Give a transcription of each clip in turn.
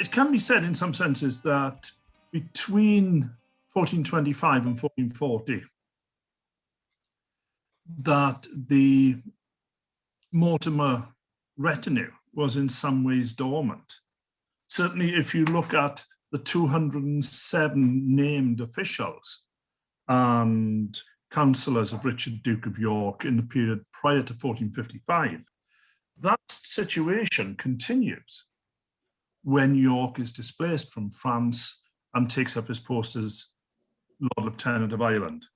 it can be said in some senses that between 1425 and 1440, that the Mortimer Retinue was in some ways dormant. Certainly, if you look at the 207 named officials and councillors of Richard, Duke of York in the period prior to 1455, that situation continues when York is displaced from France and takes up his post as Lord Lieutenant of Ireland.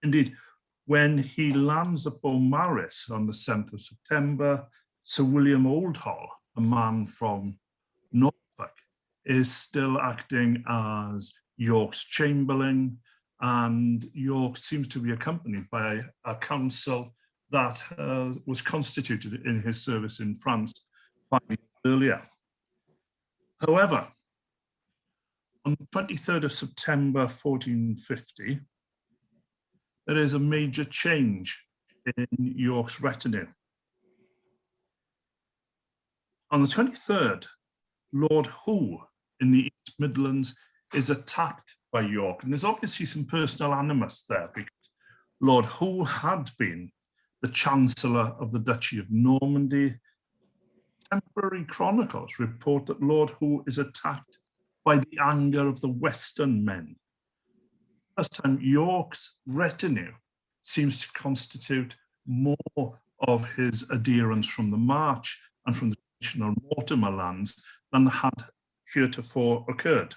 Indeed, when he lands at Beaumaris on the 7th of September, Sir William Oldhall, a man from Norfolk, is still acting as York's Chamberlain, and York seems to be accompanied by a council that was constituted in his service in France 5 years earlier. However, on the 23rd of September 1450, there is a major change in York's retinue. On the 23rd, Lord Howe in the East Midlands is attacked by York, and there's obviously some personal animus there because Lord Howe had been the Chancellor of the Duchy of Normandy. Contemporary chronicles report that Lord Howe is attacked by the anger of the Western men. First time, York's retinue seems to constitute more of his adherents from the March and from the traditional Mortimer lands than had heretofore occurred.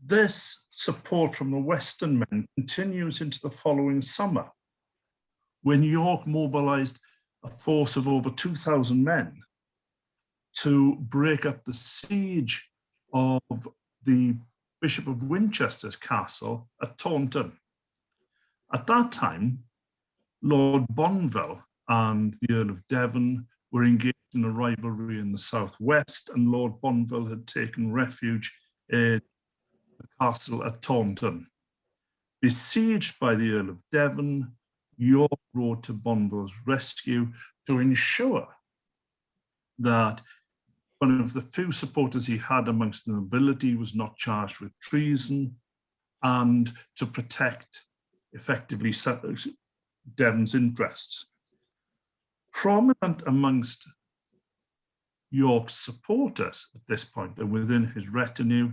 This support from the Western men continues into the following summer, when York mobilized a force of over 2,000 men to break up the siege of the Bishop of Winchester's castle at Taunton. At that time, Lord Bonville and the Earl of Devon were engaged in a rivalry in the southwest, and Lord Bonville had taken refuge in the castle at Taunton. Besieged by the Earl of Devon, York rode to Bonville's rescue to ensure that one of the few supporters he had amongst the nobility was not charged with treason, and to protect effectively Devon's interests. Prominent amongst York's supporters at this point and within his retinue,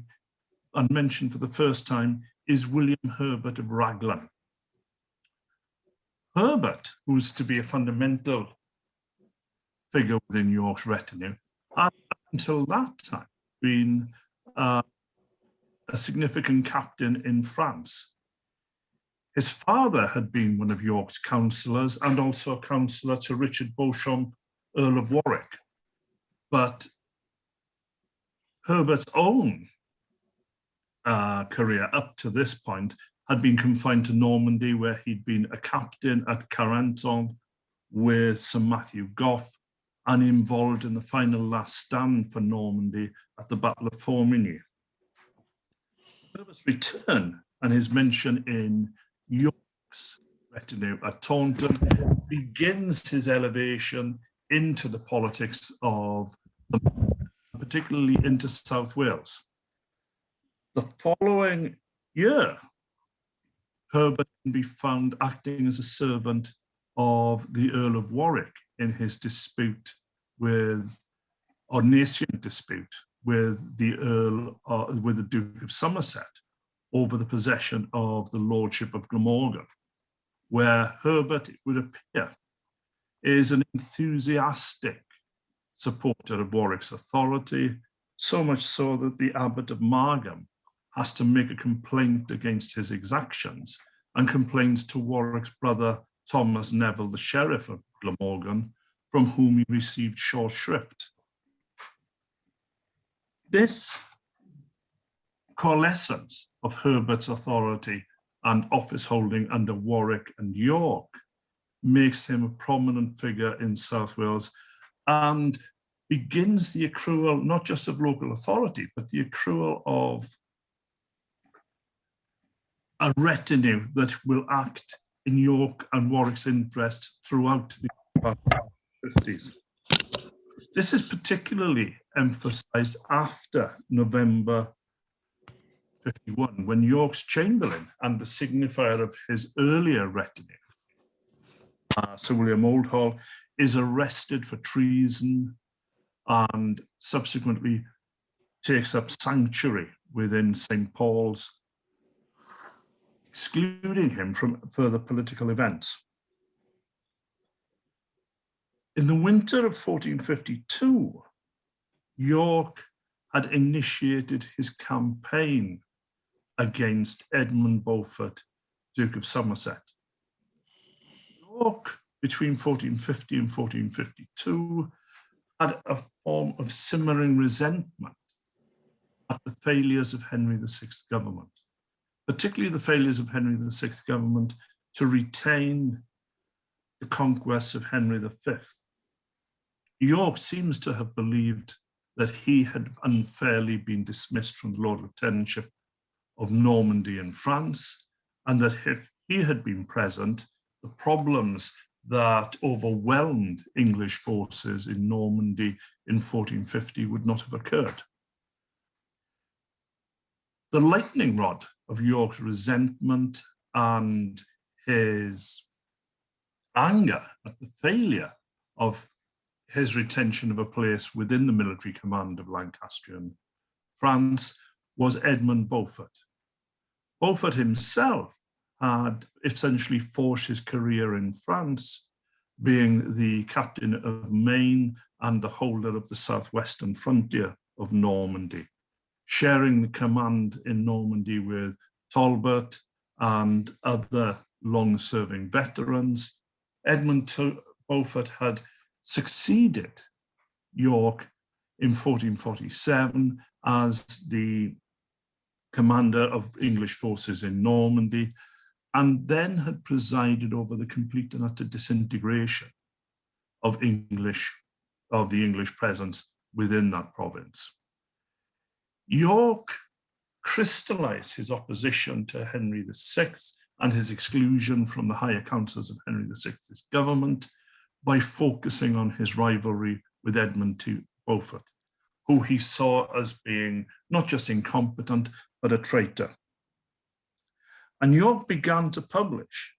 and mentioned for the first time, is William Herbert of Raglan. Herbert, who's to be a fundamental figure within York's retinue, had until that time been a significant captain in France. His father had been one of York's councillors and also a councillor to Richard Beauchamp, Earl of Warwick. But Herbert's own career up to this point had been confined to Normandy, where he'd been a captain at Carentan with Sir Matthew Gough and involved in the final last stand for Normandy at the Battle of Formigny. Herbert's return and his mention in York's retinue at Taunton begins his elevation into the politics of particularly into South Wales. The following year, Herbert can be found acting as a servant of the Earl of Warwick in his dispute with, or nascent dispute with the with the Duke of Somerset over the possession of the lordship of Glamorgan, where Herbert, it would appear, is an enthusiastic supporter of Warwick's authority, so much so that the Abbot of Margam has to make a complaint against his exactions and complains to Warwick's brother Thomas Neville, the Sheriff of Glamorgan, from whom he received short shrift. This coalescence of Herbert's authority and office holding under Warwick and York makes him a prominent figure in South Wales and begins the accrual not just of local authority, but the accrual of a retinue that will act in York and Warwick's interest throughout the 50s. This is particularly emphasised after November 51, when York's Chamberlain and the signifier of his earlier retinue, Sir William Oldhall, is arrested for treason and subsequently takes up sanctuary within St. Paul's, excluding him from further political events. In the winter of 1452, York had initiated his campaign against Edmund Beaufort, Duke of Somerset. York, between 1450 and 1452, had a form of simmering resentment at the failures of Henry VI's government, particularly the failures of Henry VI's government to retain the conquests of Henry V. York seems to have believed that he had unfairly been dismissed from the Lord Lieutenantship of Normandy in France, and that if he had been present, the problems that overwhelmed English forces in Normandy in 1450 would not have occurred. The lightning rod of York's resentment and his anger at the failure of his retention of a place within the military command of Lancastrian France was Edmund Beaufort. Beaufort himself had essentially forged his career in France, being the captain of Maine and the holder of the southwestern frontier of Normandy, sharing the command in Normandy with Talbot and other long-serving veterans. Edmund Beaufort had succeeded York in 1447 as the commander of English forces in Normandy, and then had presided over the complete and utter disintegration of the English presence within that province. York crystallized his opposition to Henry VI and his exclusion from the higher councils of Henry VI's government by focusing on his rivalry with Edmund Beaufort, who he saw as being not just incompetent, but a traitor. And York began to publish,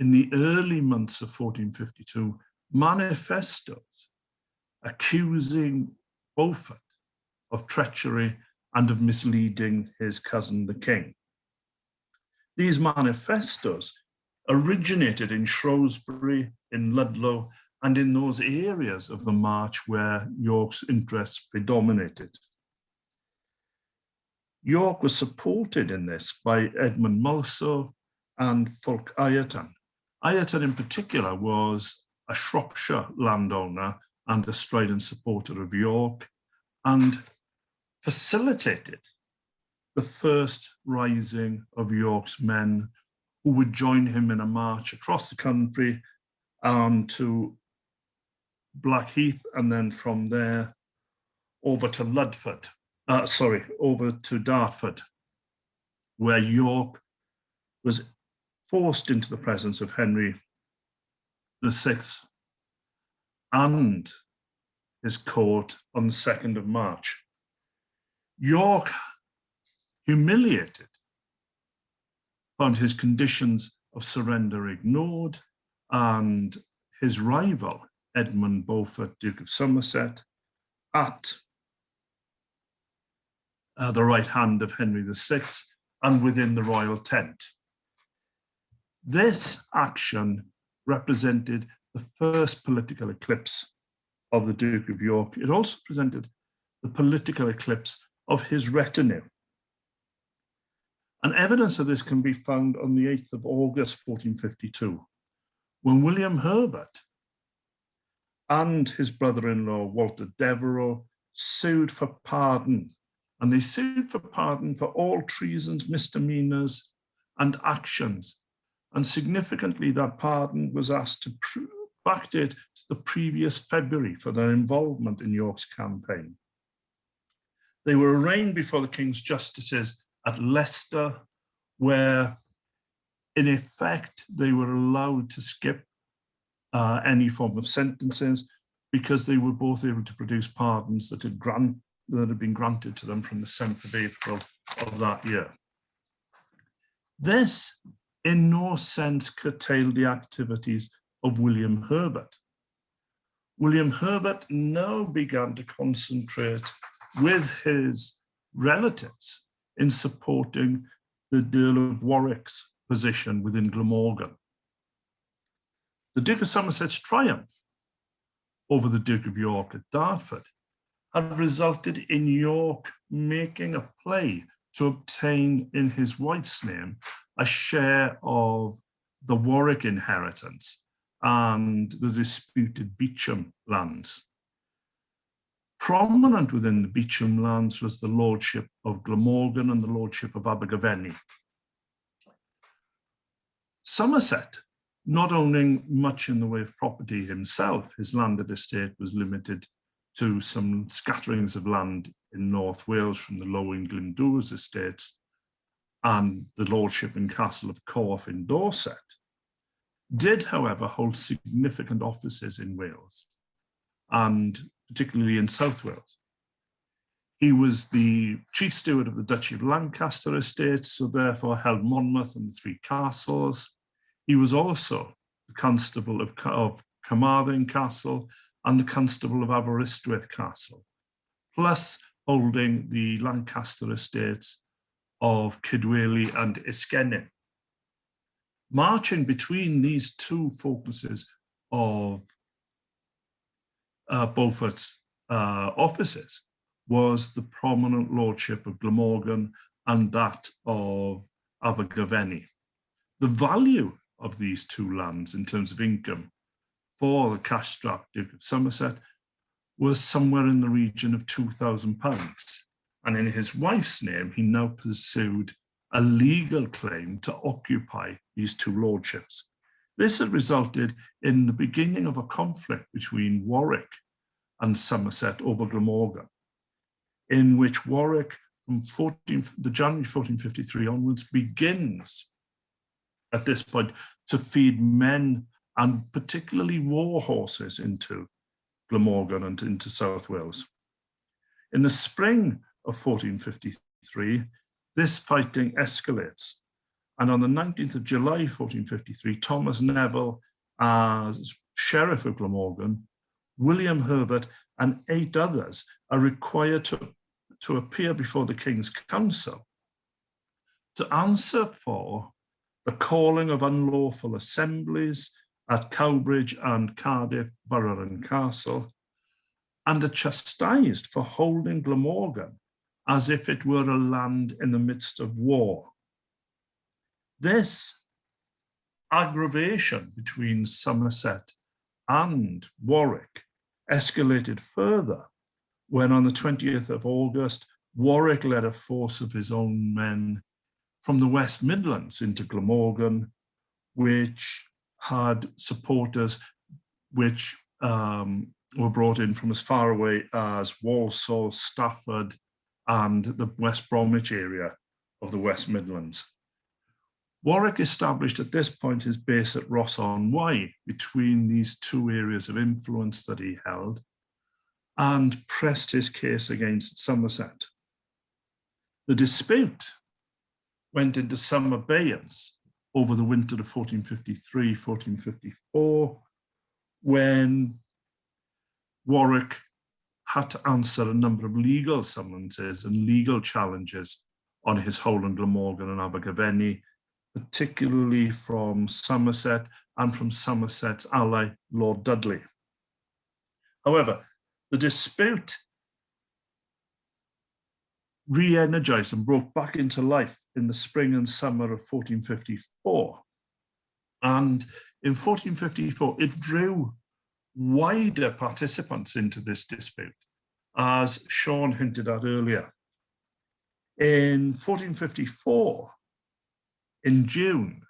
in the early months of 1452, manifestos accusing Beaufort of treachery and of misleading his cousin, the king. These manifestos originated in Shrewsbury, in Ludlow, and in those areas of the March where York's interests predominated. York was supported in this by Edmund Mulso and Fulk Ireton. Ireton in particular was a Shropshire landowner and a strident supporter of York, and facilitated the first rising of York's men, who would join him in a march across the country to Blackheath, and then from there over to over to Dartford, where York was forced into the presence of Henry VI and his court on the 2nd of March. York, humiliated, found his conditions of surrender ignored, and his rival, Edmund Beaufort, Duke of Somerset, at the right hand of Henry VI and within the royal tent. This action represented the first political eclipse of the Duke of York. It also presented the political eclipse of his retinue. And evidence of this can be found on the 8th of August, 1452, when William Herbert and his brother-in-law, Walter Devereux, sued for pardon. And they sued for pardon for all treasons, misdemeanors, and actions. And significantly, that pardon was asked to backdate to the previous February for their involvement in York's campaign. They were arraigned before the King's Justices at Leicester, where, in effect, they were allowed to skip any form of sentences, because they were both able to produce pardons that had been granted to them from the 7th of April of that year. This, in no sense, curtailed the activities of William Herbert. William Herbert now began to concentrate with his relatives in supporting the Earl of Warwick's position within Glamorgan. The Duke of Somerset's triumph over the Duke of York at Dartford had resulted in York making a play to obtain in his wife's name a share of the Warwick inheritance and the disputed Beauchamp lands. Prominent within the Beauchamp lands was the lordship of Glamorgan and the lordship of Abergavenny. Somerset, not owning much in the way of property himself, his landed estate was limited to some scatterings of land in North Wales from the Low and Glyndŵr's estates and the lordship and castle of Corfe in Dorset, did, however, hold significant offices in Wales, and particularly in South Wales. He was the chief steward of the Duchy of Lancaster estates, so therefore held Monmouth and the three castles. He was also the constable of Carmarthen Castle and the constable of Aberystwyth Castle, plus holding the Lancaster estates of Kidwelly and Iskennin. Marching between these two focuses of Beaufort's offices was the prominent lordship of Glamorgan and that of Abergavenny. The value of these two lands in terms of income for the cash-strapped Duke of Somerset was somewhere in the region of £2,000. And in his wife's name, he now pursued a legal claim to occupy these two lordships. This had resulted in the beginning of a conflict between Warwick and Somerset over Glamorgan, in which Warwick, from the January 1453 onwards, begins at this point to feed men and particularly war horses into Glamorgan and into South Wales. In the spring of 1453, this fighting escalates, and on the 19th of July 1453, Thomas Neville, as Sheriff of Glamorgan, William Herbert and 8 others are required to appear before the King's Council to answer for the calling of unlawful assemblies at Cowbridge and Cardiff Borough and Castle, and are chastised for holding Glamorgan as if it were a land in the midst of war. This aggravation between Somerset and Warwick escalated further when on the 20th of August, Warwick led a force of his own men from the West Midlands into Glamorgan, which had supporters which were brought in from as far away as Walsall, Stafford, and the West Bromwich area of the West Midlands. Warwick established at this point his base at Ross-on-Wye, between these two areas of influence that he held, and pressed his case against Somerset. The dispute went into some abeyance over the winter of 1453-1454, when Warwick had to answer a number of legal summonses and legal challenges on his hold on Glamorgan and Abergavenny, particularly from Somerset and from Somerset's ally, Lord Dudley. However, the dispute re-energized and broke back into life in the spring and summer of 1454. And in 1454, it drew wider participants into this dispute, as Sean hinted at earlier. In 1454, in June,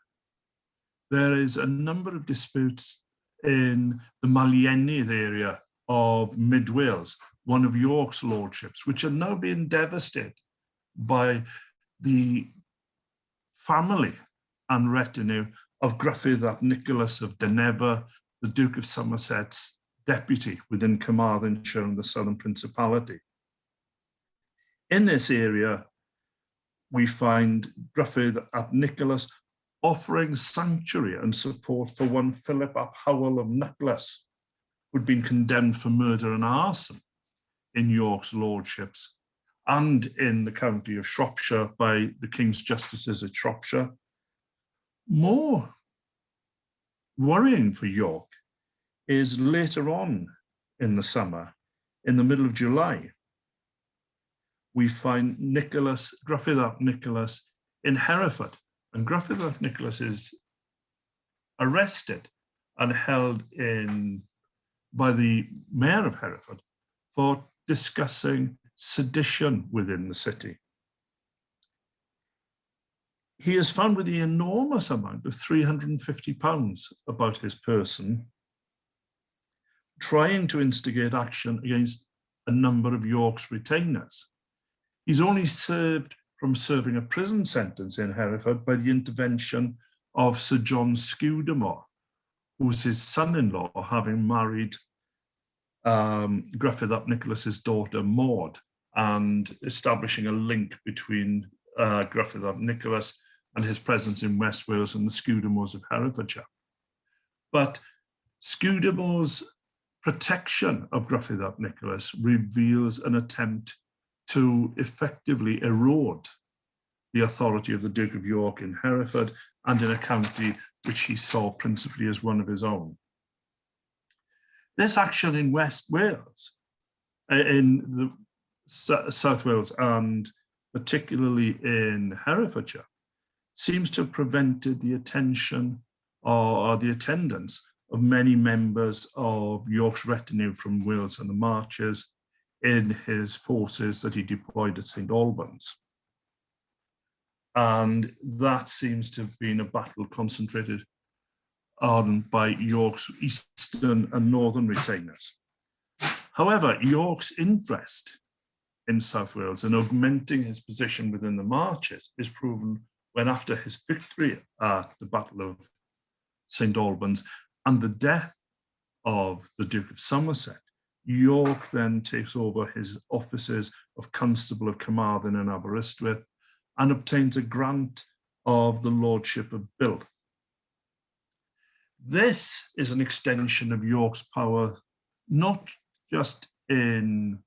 there is a number of disputes in the Malienydd area of Mid Wales, one of York's lordships, which are now being devastated by the family and retinue of Gruffydd ap Nicholas of Devereux, the Duke of Somerset's deputy within Carmarthenshire and the Southern Principality. In this area, we find Gruffydd ap Nicholas offering sanctuary and support for one Philip ap Howell of Nicholas, who'd been condemned for murder and arson in York's lordships and in the county of Shropshire by the King's Justices at Shropshire. More worrying for York is later on in the summer, in the middle of July, we find Gruffydd ap Nicholas in Hereford, and Gruffydd ap Nicholas is arrested and held by the mayor of Hereford for discussing sedition within the city. He is found with the enormous amount of £350 about his person, trying to instigate action against a number of York's retainers. He's only saved from serving a prison sentence in Hereford by the intervention of Sir John Scudamore, who's his son-in-law, having married Gruffydd ap Nicholas's daughter Maud, and establishing a link between Gruffydd ap Nicholas and his presence in West Wales and the Scudamores of Herefordshire. But Scudamore's protection of Gruffydd ap Nicholas reveals an attempt to effectively erode the authority of the Duke of York in Hereford and in a county which he saw principally as one of his own. This action in West Wales, in the South Wales and particularly in Herefordshire, seems to have prevented the attention or the attendance of many members of York's retinue from Wales and the Marches in his forces that he deployed at St. Albans. And that seems to have been a battle concentrated on by York's eastern and northern retainers. However, York's interest in South Wales and augmenting his position within the Marches is proven when, after his victory at the Battle of St. Albans and the death of the Duke of Somerset, York then takes over his offices of Constable of Carmarthen and Aberystwyth and obtains a grant of the Lordship of Builth. This is an extension of York's power, not just in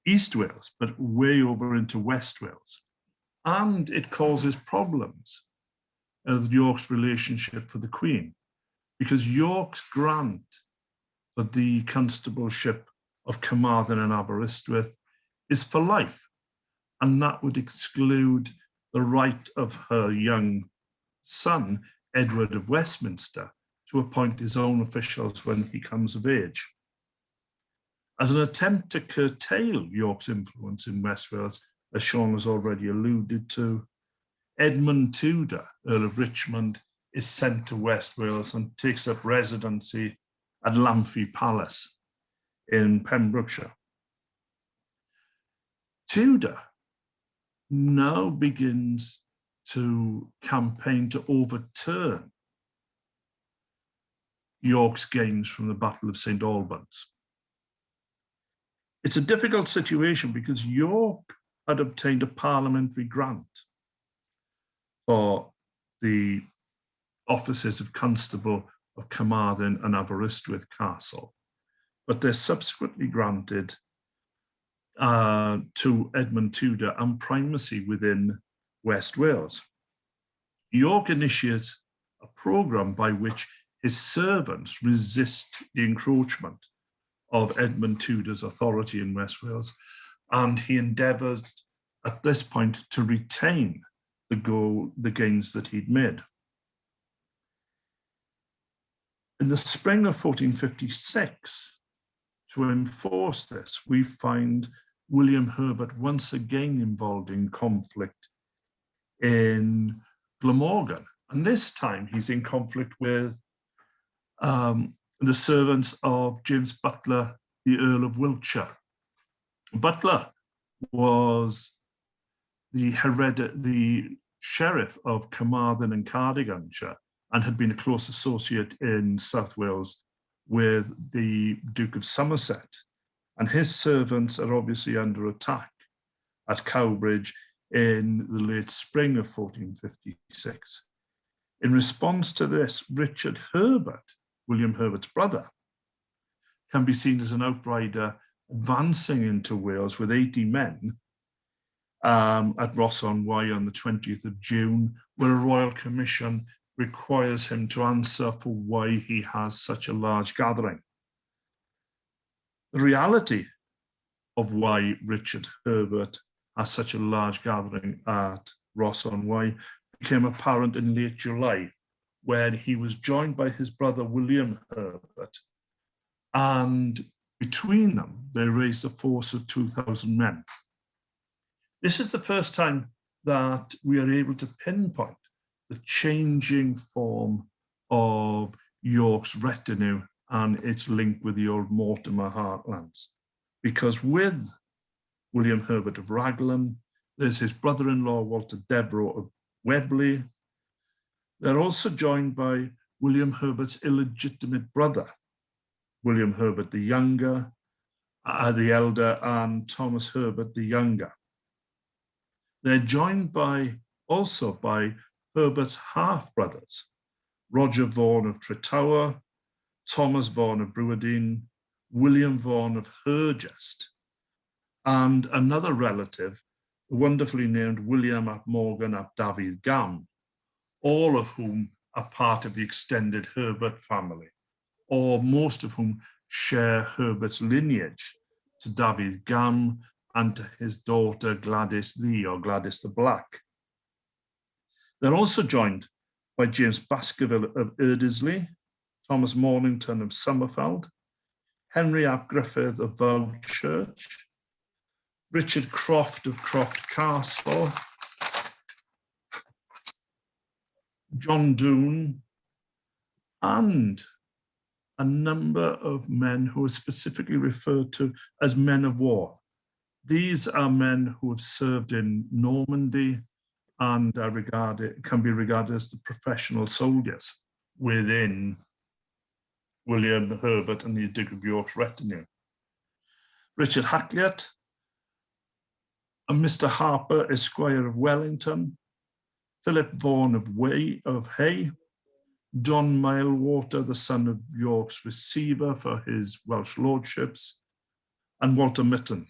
East Wales, but way over into West Wales. And it causes problems of York's relationship for the Queen, because York's grant for the constableship of Carmarthen and Aberystwyth is for life, and that would exclude the right of her young son, Edward of Westminster, to appoint his own officials when he comes of age. As an attempt to curtail York's influence in West Wales, as Sean has already alluded to, Edmund Tudor, Earl of Richmond, is sent to West Wales and takes up residency at Lamphey Palace in Pembrokeshire. Tudor now begins to campaign to overturn York's gains from the Battle of St. Albans. It's a difficult situation because York had obtained a parliamentary grant for the offices of Constable of Carmarthen and Aberystwyth Castle, but they're subsequently granted to Edmund Tudor and primacy within West Wales. York initiates a programme by which his servants resist the encroachment of Edmund Tudor's authority in West Wales, and he endeavours at this point to retain the gains that he'd made. In the spring of 1456, to enforce this, we find William Herbert once again involved in conflict in Glamorgan, and this time he's in conflict with the servants of James Butler, the Earl of Wiltshire. Butler was the sheriff of Carmarthen and Cardiganshire and had been a close associate in South Wales with the Duke of Somerset, and his servants are obviously under attack at Cowbridge in the late spring of 1456. In response to this, Richard Herbert, William Herbert's brother, can be seen as an outrider advancing into Wales with 80 men at Ross-on-Wye on the 20th of June, where a royal commission requires him to answer for why he has such a large gathering. The reality of why Richard Herbert has such a large gathering at Ross-on-Wye became apparent in late July, when he was joined by his brother William Herbert, and between them they raised a force of 2,000 men. This is the first time that we are able to pinpoint the changing form of York's retinue and its link with the old Mortimer heartlands. Because with William Herbert of Raglan, there's his brother-in-law Walter Devereux of Webley. They're also joined by William Herbert's illegitimate brother, William Herbert the younger, the elder, and Thomas Herbert the younger. They're joined also by Herbert's half-brothers, Roger Vaughan of Tretower, Thomas Vaughan of Bruadine, William Vaughan of Hergest, and another relative, the wonderfully named William ap Morgan ap Dafydd Gam, all of whom are part of the extended Herbert family, or most of whom share Herbert's lineage to Dafydd Gam and to his daughter Gladys the, or Gladys the Black. They're also joined by James Baskerville of Erdesley, Thomas Mornington of Somerfeld, Henry ap Griffith of Vowchurch, Richard Croft of Croft Castle, John Doone, and a number of men who are specifically referred to as men of war. These are men who have served in Normandy and can be regarded as the professional soldiers within William Herbert and the Duke of York's retinue. Richard Hakluyt, a Mr. Harper, Esquire of Wellington, Philip Vaughan of Hay, John Milewater, the son of York's receiver for his Welsh lordships, and Walter Mitten.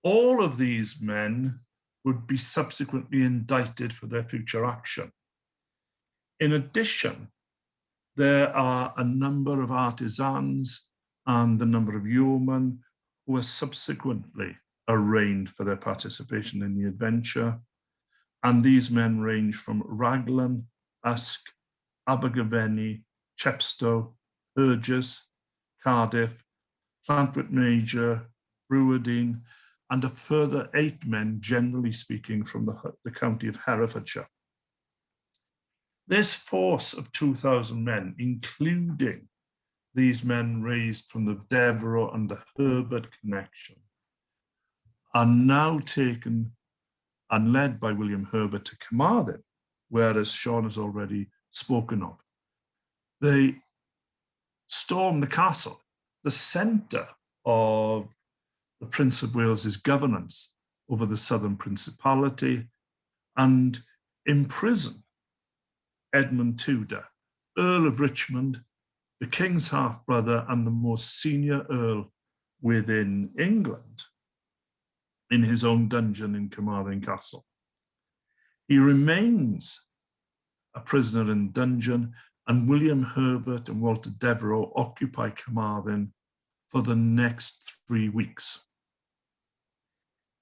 All of these men would be subsequently indicted for their future action. In addition, there are a number of artisans and a number of yeomen who were subsequently arraigned for their participation in the adventure. And these men range from Raglan, Usk, Abergavenny, Chepstow, Hergest, Cardiff, Llantwit Major, Bruadine, and a further 8 men, generally speaking, from the county of Herefordshire. This force of 2,000 men, including these men raised from the Devereux and the Herbert connection, are now taken and led by William Herbert to Carmarthen, where, as Sean has already spoken of, they storm the castle, the centre of the Prince of Wales's governance over the Southern Principality, and imprison Edmund Tudor, Earl of Richmond, the King's half-brother and the most senior Earl within England, in his own dungeon in Carmarthen Castle. He remains a prisoner in the dungeon, and William Herbert and Walter Devereux occupy Carmarthen for the next 3 weeks.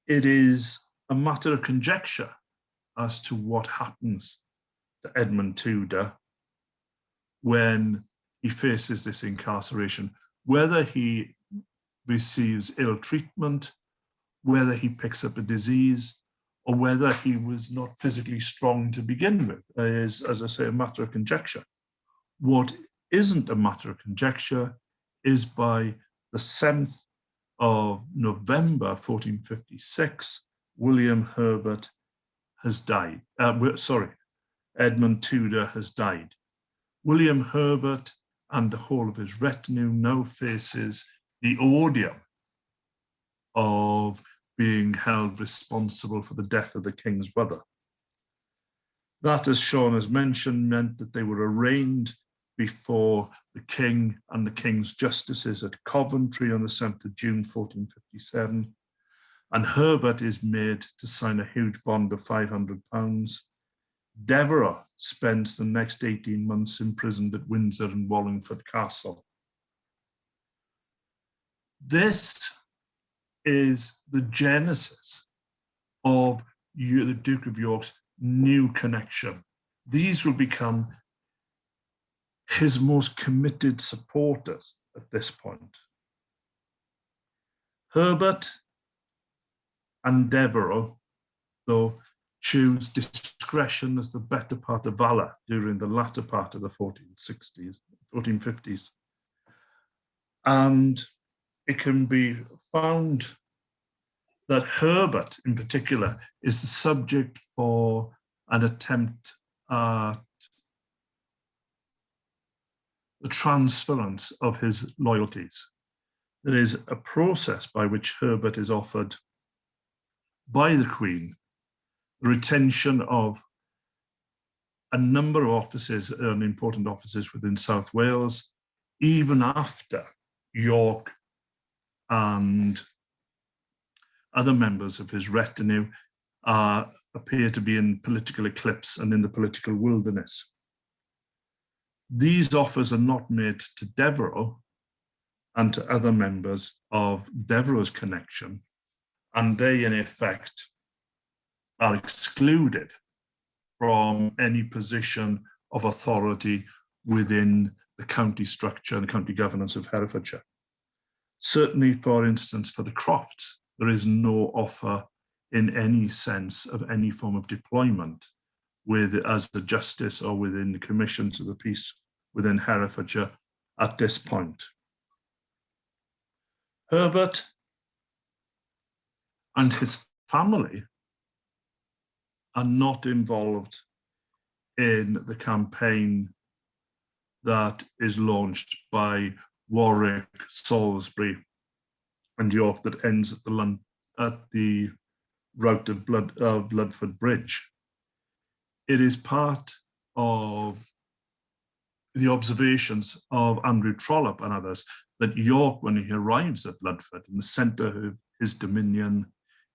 It is a matter of conjecture as to what happens to Edmund Tudor when he faces this incarceration, whether he receives ill treatment, whether he picks up a disease, or whether he was not physically strong to begin with, is, as I say, a matter of conjecture. What isn't a matter of conjecture is by the 7th of November 1456, William Herbert has died. Edmund Tudor has died. William Herbert and the whole of his retinue now faces the odium of being held responsible for the death of the king's brother. That, as Sean has mentioned, meant that they were arraigned before the king and the king's justices at Coventry on the 7th of June 1457, and Herbert is made to sign a huge bond of £500. Devereux spends the next 18 months imprisoned at Windsor and Wallingford Castle. This is the genesis of the Duke of York's new connection. These will become his most committed supporters at this point. Herbert and Devereux, though, choose discretion as the better part of valour during the latter part of the 1450s. And it can be found that Herbert, in particular, is the subject for an attempt at the transference of his loyalties. There is a process by which Herbert is offered by the Queen the retention of a number of offices and important offices within South Wales, even after York and other members of his retinue appear to be in political eclipse and in the political wilderness. These offers are not made to Devereux and to other members of Devereux's connection, and they, in effect, are excluded from any position of authority within the county structure and county governance of Herefordshire. Certainly, for instance, for the Crofts, there is no offer in any sense of any form of deployment as a justice or within the commissions of the peace within Herefordshire at this point. Herbert and his family are not involved in the campaign that is launched by Warwick, Salisbury, and York that ends at the route of Ludford Bridge. It is part of the observations of Andrew Trollope and others that York, when he arrives at Ludford, in the centre of his dominion,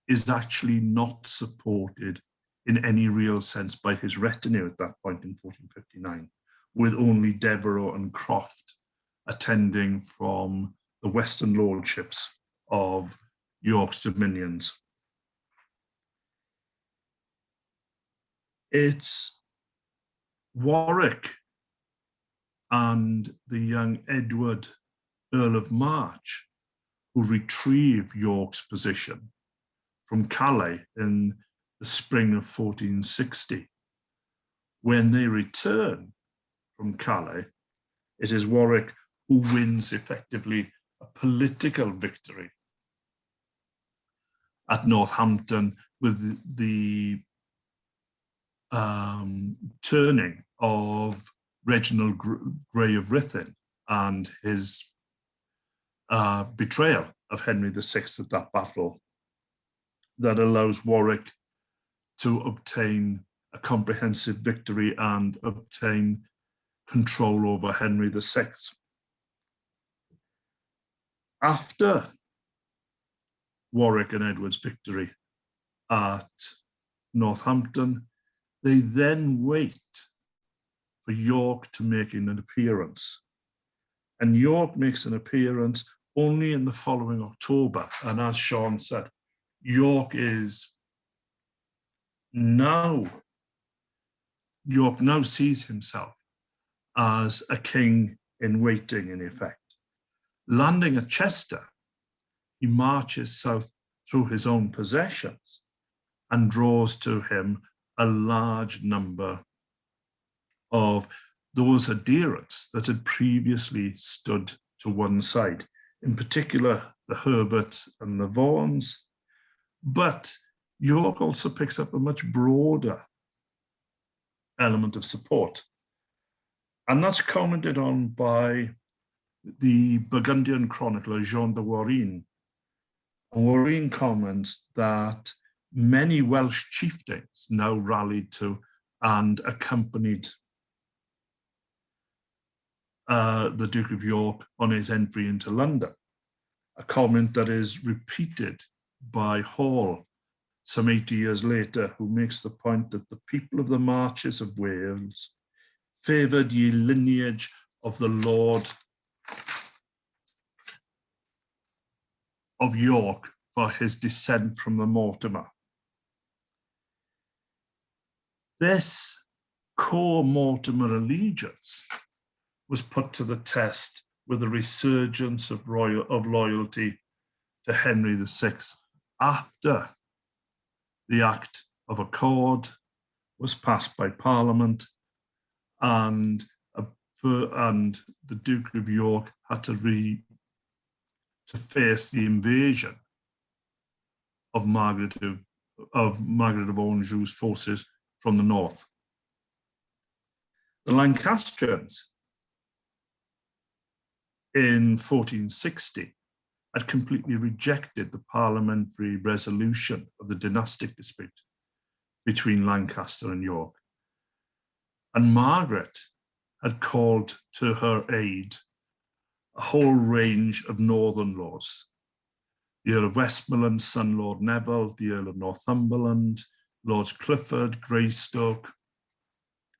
is actually not supported in any real sense by his retinue at that point in 1459, with only Devereux and Croft attending from the western lordships of York's dominions. It's Warwick and the young Edward, Earl of March, who retrieve York's position from Calais in the spring of 1460. When they return from Calais, it is Warwick who wins effectively a political victory at Northampton with the turning of Reginald Grey of Ruthyn and his betrayal of Henry VI at that battle, that allows Warwick to obtain a comprehensive victory and obtain control over Henry VI. After Warwick and Edward's victory at Northampton, they then wait for York to make an appearance. And York makes an appearance only in the following October. And as Sean said, York now sees himself as a king in waiting, in effect. Landing at Chester, he marches south through his own possessions and draws to him a large number of those adherents that had previously stood to one side, in particular the Herberts and the Vaughans. But York also picks up a much broader element of support. And that's commented on by the Burgundian chronicler Jean de Warine. Warine comments that many Welsh chieftains now rallied to and accompanied the Duke of York on his entry into London, a comment that is repeated by Hall some 80 years later, who makes the point that the people of the marches of Wales favoured ye lineage of the Lord of York for his descent from the Mortimer. This core Mortimer allegiance was put to the test with the resurgence of loyalty to Henry VI after the Act of Accord was passed by Parliament, and the Duke of York had to face the invasion of Margaret of Anjou's forces from the north. The Lancastrians in 1460 had completely rejected the parliamentary resolution of the dynastic dispute between Lancaster and York. And Margaret had called to her aid a whole range of northern lords: the Earl of Westmoreland's son, Lord Neville, the Earl of Northumberland, Lords Clifford, Greystoke,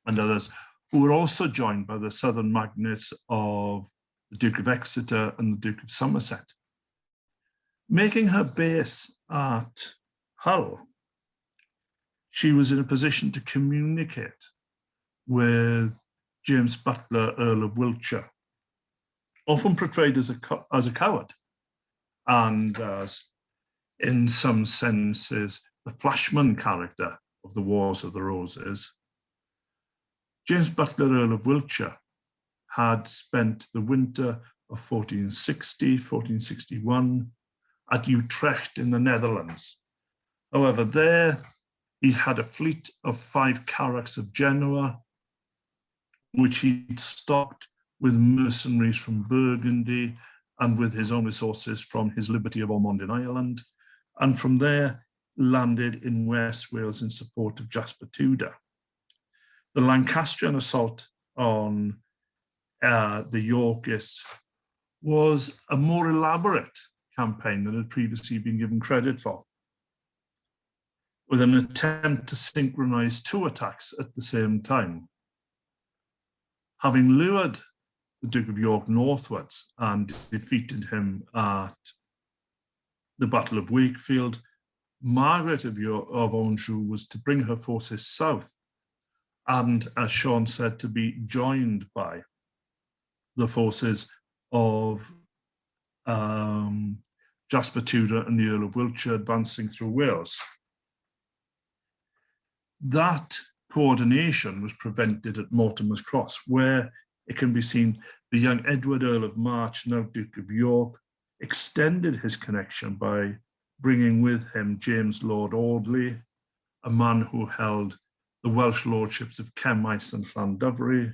and others, who were also joined by the southern magnates of the Duke of Exeter and the Duke of Somerset. Making her base at Hull, she was in a position to communicate with James Butler, Earl of Wiltshire, often portrayed as a coward, and as, in some senses, the flashman character of the Wars of the Roses. James Butler, Earl of Wiltshire, had spent the winter of 1460-1461 at Utrecht in the Netherlands. However, there he had a fleet of 5 carracks of Genoa, which he'd stocked with mercenaries from Burgundy and with his own resources from his Liberty of Ormond in Ireland, and from there landed in West Wales in support of Jasper Tudor. The Lancastrian assault on the Yorkists was a more elaborate campaign than had previously been given credit for, with an attempt to synchronize 2 attacks at the same time. Having lured the Duke of York northwards and defeated him at the Battle of Wakefield, Margaret of Anjou was to bring her forces south and, as Sean said, to be joined by the forces of Jasper Tudor and the Earl of Wiltshire advancing through Wales. That coordination was prevented at Mortimer's Cross, where it can be seen the young Edward, Earl of March, now Duke of York, extended his connection by bringing with him James Lord Audley, a man who held the Welsh lordships of Kemys and Llandovery,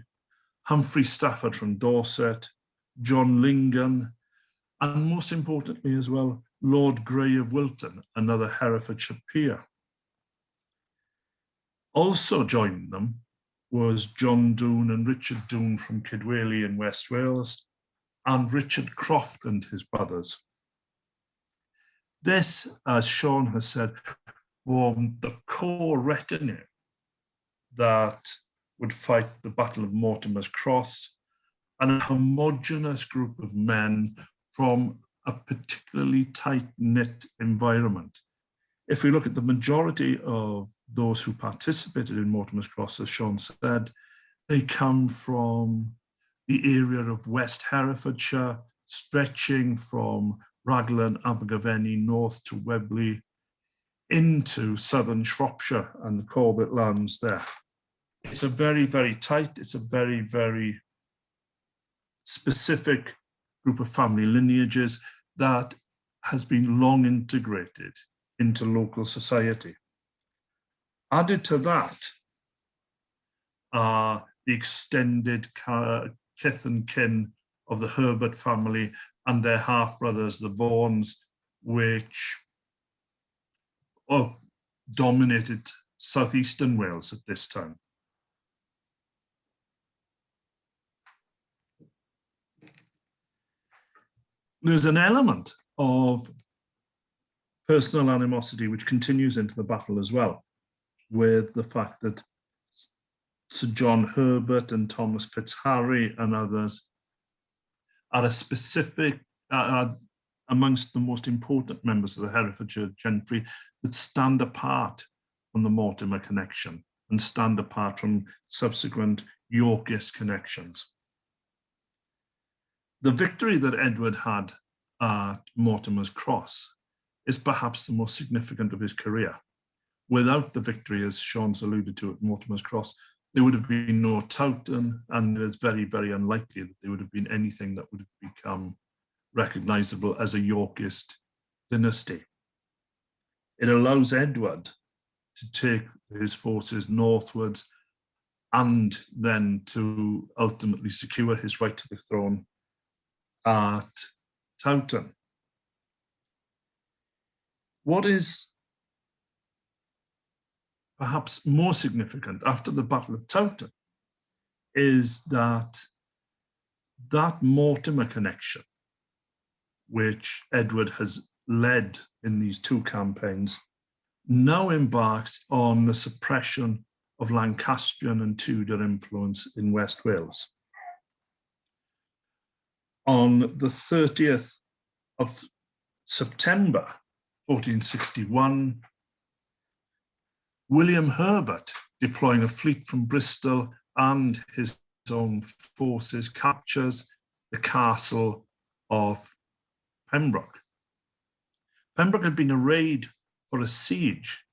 Humphrey Stafford from Dorset, John Lingon, and most importantly as well, Lord Grey of Wilton, another Herefordshire peer. Also joining them was John Doon and Richard Doon from Kidwelly in West Wales, and Richard Croft and his brothers. This, as Sean has said, formed the core retinue that would fight the Battle of Mortimer's Cross, and a homogeneous group of men from a particularly tight-knit environment. If we look at the majority of those who participated in Mortimer's Cross, as Sean said, they come from the area of West Herefordshire, stretching from Raglan, Abergavenny, north to Webley, into southern Shropshire and the Corbett lands there. It's a very, very tight, it's a very, very specific group of family lineages that has been long integrated into local society. Added to that are the extended kith and kin of the Herbert family and their half-brothers, the Vaughans, which dominated southeastern Wales at this time. There's an element of personal animosity which continues into the battle as well, with the fact that Sir John Herbert and Thomas Fitzharry and others are a specific, amongst the most important members of the Herefordshire gentry that stand apart from the Mortimer connection and stand apart from subsequent Yorkist connections. The victory that Edward had at Mortimer's Cross is perhaps the most significant of his career. Without the victory, as Sean's alluded to, at Mortimer's Cross, there would have been no Towton, and it's very, very unlikely that there would have been anything that would have become recognisable as a Yorkist dynasty. It allows Edward to take his forces northwards and then to ultimately secure his right to the throne at Towton. What is perhaps more significant after the Battle of Towton is that Mortimer connection, which Edward has led in these two campaigns, now embarks on the suppression of Lancastrian and Tudor influence in West Wales. On the 30th of September 1461, William Herbert, deploying a fleet from Bristol and his own forces, captures the castle of Pembroke. Pembroke had been arrayed for a siege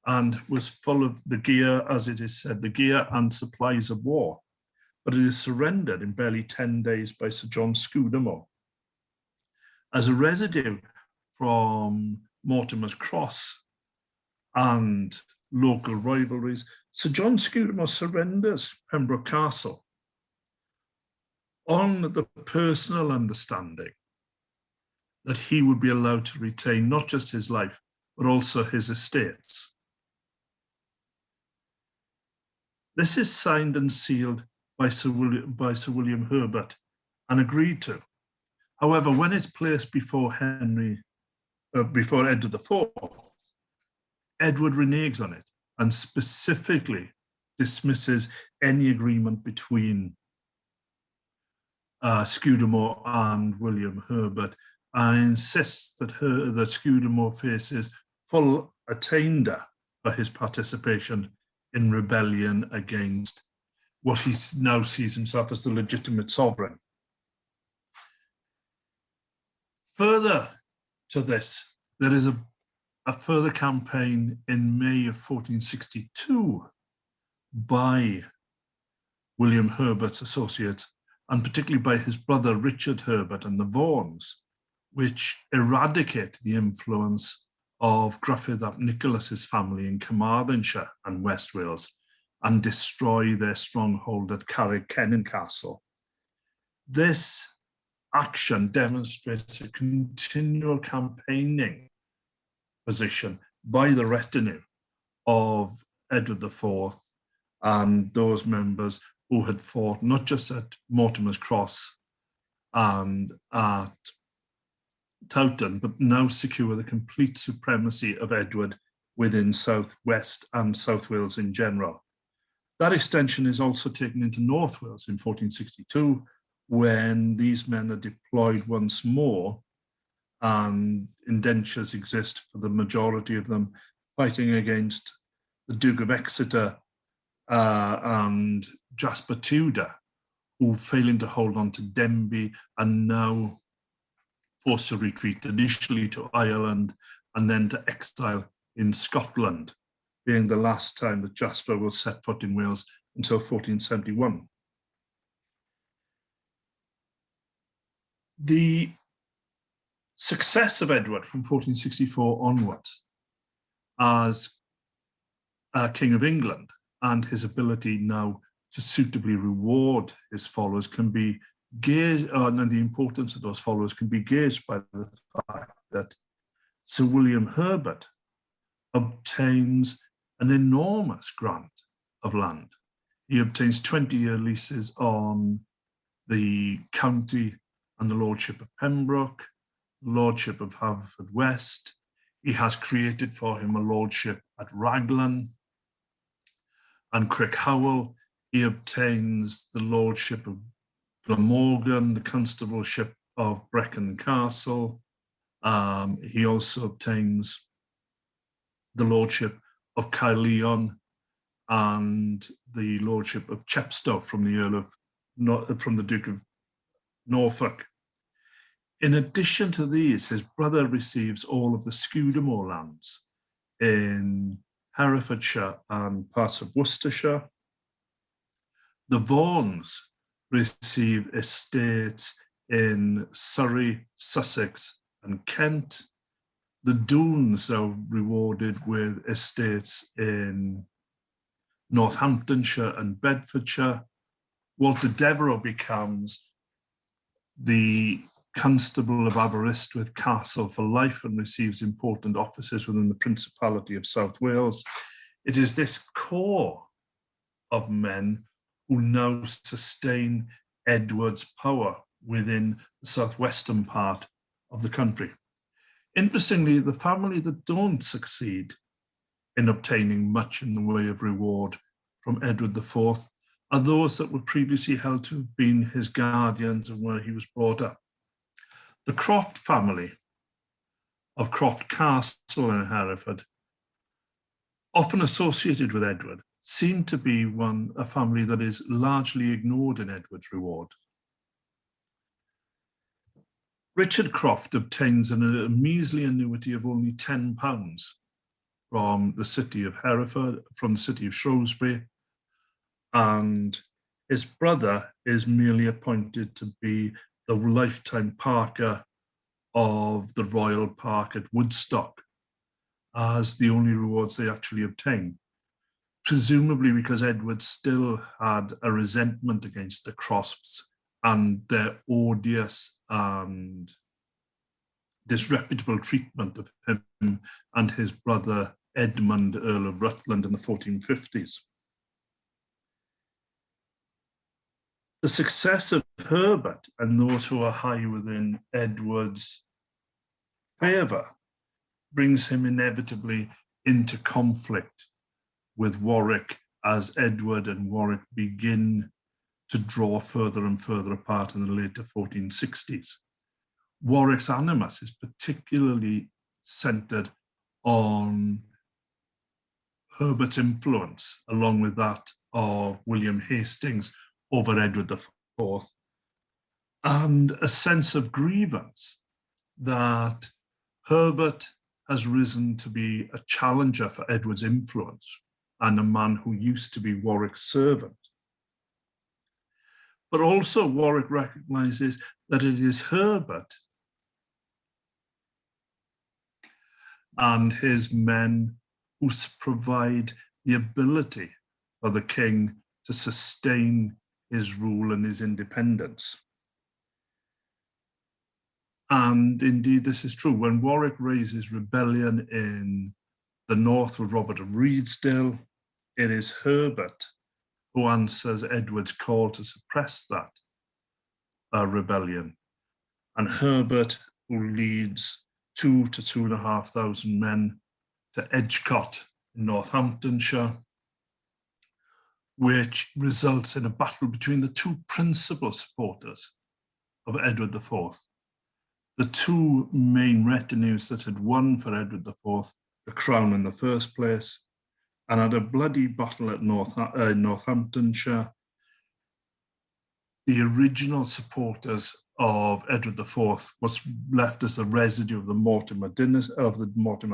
and was full of the gear, as it is said, the gear and supplies of war. But it is surrendered in barely 10 days by Sir John Scudamore. As a residue from Mortimer's Cross and local rivalries, Sir John Scudamore surrenders Pembroke Castle on the personal understanding that he would be allowed to retain not just his life, but also his estates. This is signed and sealed by Sir William Herbert and agreed to. However, when it's placed before Edward IV, Edward reneges on it and specifically dismisses any agreement between Scudamore and William Herbert, and insists that Scudamore faces full attainder for his participation in rebellion against what he now sees himself as the legitimate sovereign. Further to this, there is a further campaign in May of 1462 by William Herbert's associates, and particularly by his brother Richard Herbert and the Vaughans, which eradicate the influence of Gruffydd ap Nicholas's family in Carmarthenshire and West Wales and destroy their stronghold at Carreg Cennen Castle. This action demonstrates a continual campaigning position by the retinue of Edward IV and those members who had fought not just at Mortimer's Cross and at Towton, but now secure the complete supremacy of Edward within South West and South Wales in general. That extension is also taken into North Wales in 1462, when these men are deployed once more, and indentures exist for the majority of them, fighting against the Duke of Exeter and Jasper Tudor, who, failing to hold on to Denbigh, and now forced to retreat initially to Ireland and then to exile in Scotland, being the last time that Jasper will set foot in Wales until 1471. The success of Edward from 1464 onwards as King of England, and his ability now to suitably reward his followers can be gauged, and the importance of those followers can be gauged by the fact that Sir William Herbert obtains an enormous grant of land. He obtains 20-year leases on the county and the lordship of Pembroke, lordship of Haverfordwest. He has created for him a lordship at Raglan and Crickhowell. He obtains the lordship of Glamorgan, the constableship of Brecon Castle. He also obtains the lordship of Caerleon and the lordship of Chepstow from the Duke of Norfolk. In addition to these, his brother receives all of the Scudamore lands in Herefordshire and parts of Worcestershire. The Vaughans receive estates in Surrey, Sussex, and Kent. The Doones are rewarded with estates in Northamptonshire and Bedfordshire. Walter Devereux becomes the Constable of Aberystwyth Castle for life and receives important offices within the Principality of South Wales. It is this core of men who now sustain Edward's power within the southwestern part of the country. Interestingly, the family that don't succeed in obtaining much in the way of reward from Edward IV are those that were previously held to have been his guardians and where he was brought up. The Croft family of Croft Castle in Hereford, often associated with Edward, seem to be a family that is largely ignored in Edward's reward. Richard Croft obtains a measly annuity of only £10 from the city of Hereford, from the city of Shrewsbury, and his brother is merely appointed to be the lifetime parker of the Royal Park at Woodstock as the only rewards they actually obtain, presumably because Edward still had a resentment against the Crofts and their odious and disreputable treatment of him and his brother Edmund, Earl of Rutland, in the 1450s. The success of Herbert and those who are high within Edward's favour brings him inevitably into conflict with Warwick as Edward and Warwick begin to draw further and further apart in the later 1460s. Warwick's animus is particularly centred on Herbert's influence, along with that of William Hastings over Edward IV, and a sense of grievance that Herbert has risen to be a challenger for Edward's influence and a man who used to be Warwick's servant. But also Warwick recognises that it is Herbert and his men who provide the ability for the king to sustain his rule and his independence. And indeed, this is true. When Warwick raises rebellion in the north with Robert of Redesdale, it is Herbert who answers Edward's call to suppress that rebellion. And Herbert who leads 2,000 to 2,500 men to Edgecote in Northamptonshire, which results in a battle between the two principal supporters of Edward IV. The two main retinues that had won for Edward IV the crown in the first place, and had a bloody battle at Northamptonshire. The original supporters of Edward IV was left as a residue of the Mortimer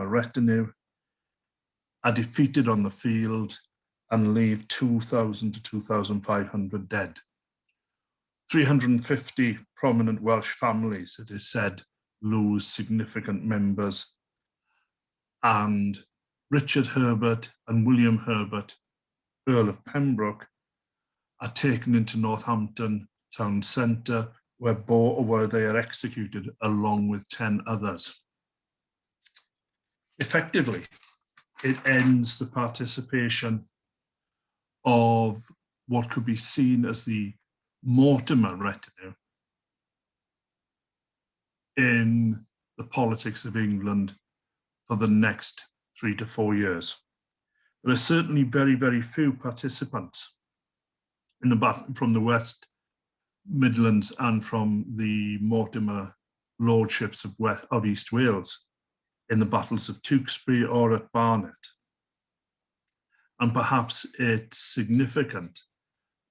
Retinue, are defeated on the field and leave 2,000 to 2,500 dead. 350 prominent Welsh families, it is said, lose significant members, and Richard Herbert and William Herbert, Earl of Pembroke, are taken into Northampton town centre, where they are executed along with 10 others. Effectively, it ends the participation of what could be seen as the Mortimer Retinue in the politics of England for the next 3 to 4 years. There are certainly very, very few participants in the battle from the West Midlands and from the Mortimer lordships of East Wales in the battles of Tewkesbury or at Barnet. And perhaps it's significant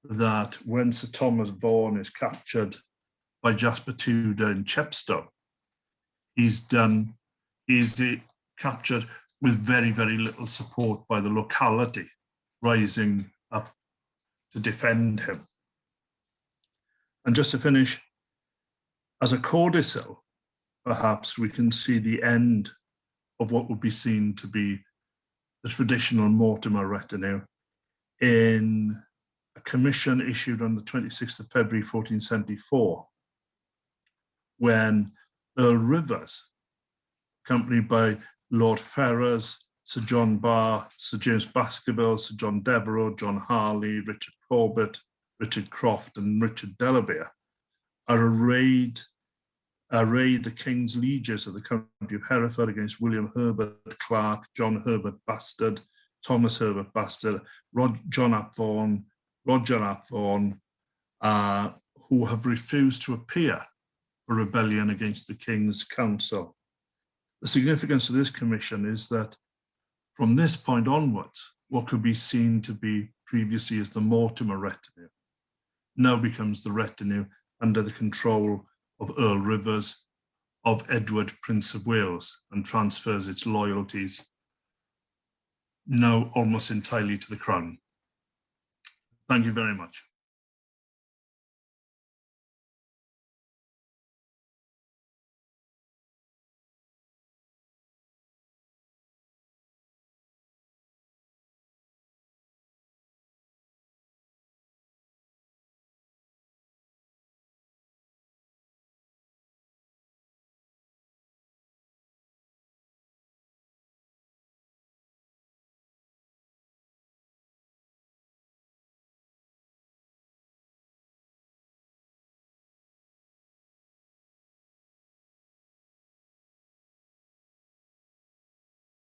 that when Sir Thomas Vaughan is captured by Jasper Tudor in Chepstow, he's captured with very, very little support by the locality rising up to defend him. And just to finish, as a codicil, perhaps we can see the end of what would be seen to be the traditional Mortimer retinue in a commission issued on the 26th of February 1474, when Earl Rivers, accompanied by Lord Ferrers, Sir John Barr, Sir James Baskervilles, Sir John Devereux, John Harley, Richard Corbett, Richard Croft, and Richard Delabere, are arrayed the King's lieges of the county of Hereford against William Herbert Clark, John Herbert Bastard, Thomas Herbert Bastard, Roger ap Vaughan, who have refused to appear for rebellion against the King's council. The significance of this commission is that from this point onwards, what could be seen to be previously as the Mortimer retinue now becomes the retinue under the control of Earl Rivers, of Edward, Prince of Wales, and transfers its loyalties now almost entirely to the Crown. Thank you very much.